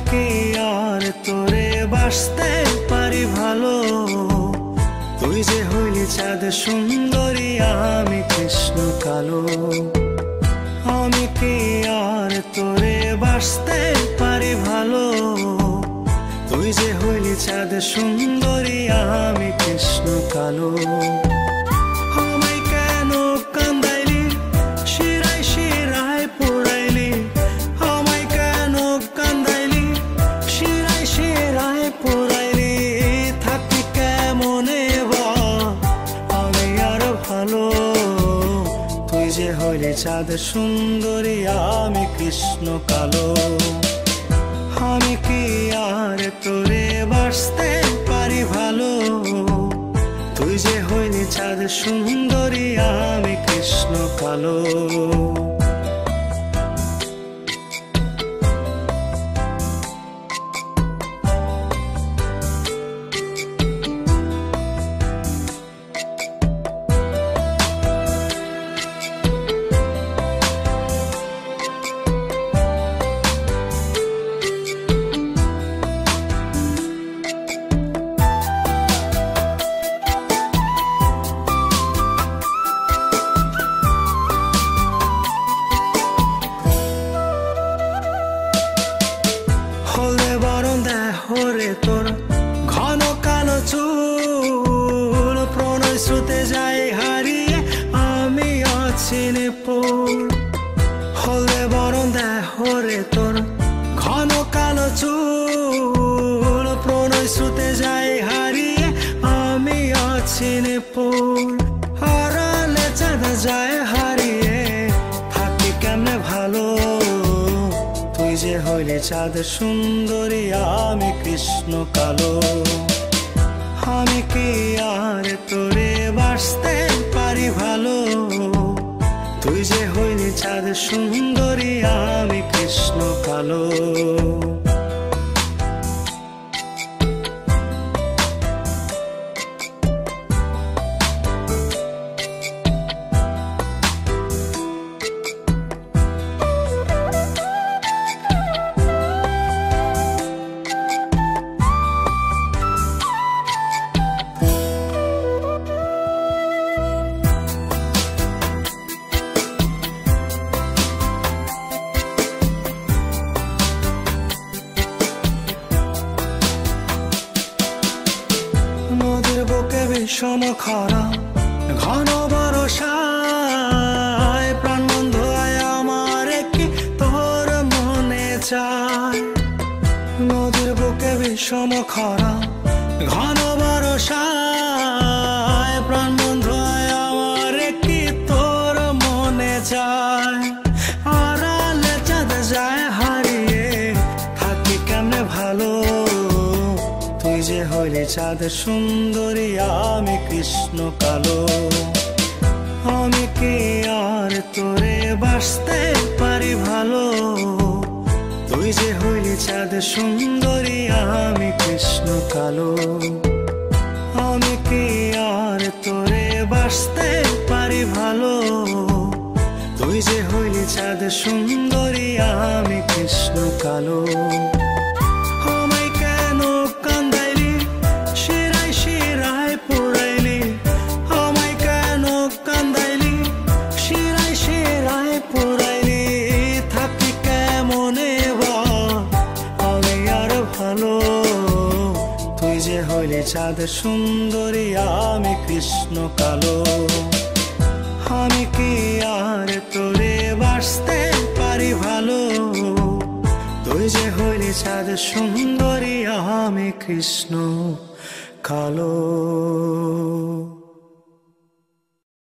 কি আর তোরে বাসতে পারি ভালো, তুই যে হইলি চাঁদ সুন্দরী আমি কৃষ্ণ কালো। আমি কি আর তোরে বাসতে পারি ভালো, তুই যে হইলি চাঁদ সুন্দরী আমি কৃষ্ণ কালো। আমায় কেন কান্দাইলি শিরায় শিরায় পোড়াইলি, আমায় কেন কান্দাইলি শিরায় শিরায় পোড়াইলি, থাকি কেমনে বা আমি আর ভালো, তুই যে হইলি চাঁদ সুন্দরী আমি কৃষ্ণ কালো। আমি কি আর তোরে বাসতে পারি ভালো, তুই যে হইলি চাঁদ সুন্দরী আমি কৃষ্ণ কালো। হলে বরণ দেহরে তোর ঘন কালো চুল, প্রণয় স্রোতে যাই হারিয়ে আমি অচিনে পুর। হলে বরণ দেহরে তোর ঘন কালো চুল, প্রণয় স্রোতে যাই হারিয়ে আমি অচিনে পুর। হারালে চাঁদ যায় হারিয়ে থাকি কেমনে ভালো, তুই যে হইলি চাঁদ সুন্দরী আমি কৃষ্ণ কালো। আমি কি আর তোরে বাসতে পারি ভালো, তুই যে হইলি চাঁদ সুন্দরী আমি কৃষ্ণ কালো। নদীর বুকে বিষম খরা ঘন বরষায়, প্রাণ বন্ধু আয় আমার কি তোর মনে চায়। নদীর বুকে বিষম খরা ঘন বরষায়, প্রাণ বন্ধু আয় আমার কি তোর মনে চায়। আড়ালে চাঁদ যায় হারিয়ে থাকি কেমনে ভালো, তুই যে হইলি চাঁদ সুন্দরী আমি কৃষ্ণ কালো। আমি কি আর তোরে বাসতে পারি ভালো, তুই যে হইলি চাঁদ সুন্দরী আমি কৃষ্ণ কালো। আমি কি আর তোরে বাসতে পারি ভালো, তুই যে হইলি চাঁদ সুন্দরী আমি কৃষ্ণ কালো। আমায় কেন কান্দাইলি শিরায় শিরায় পোড়াইলি, আমায় কেন কান্দাইলি শিরায় শিরায় পোড়াইলি, থাকি কেমনে বা আমি আর ভালো, তুই যে হইলি চাঁদ সুন্দরী আমি কৃষ্ণ কালো। আমি কি আর তোরে বাসতে পারি ভালো, তুই যে হইলি চাঁদ সুন্দরী আমি কৃষ্ণ কালো।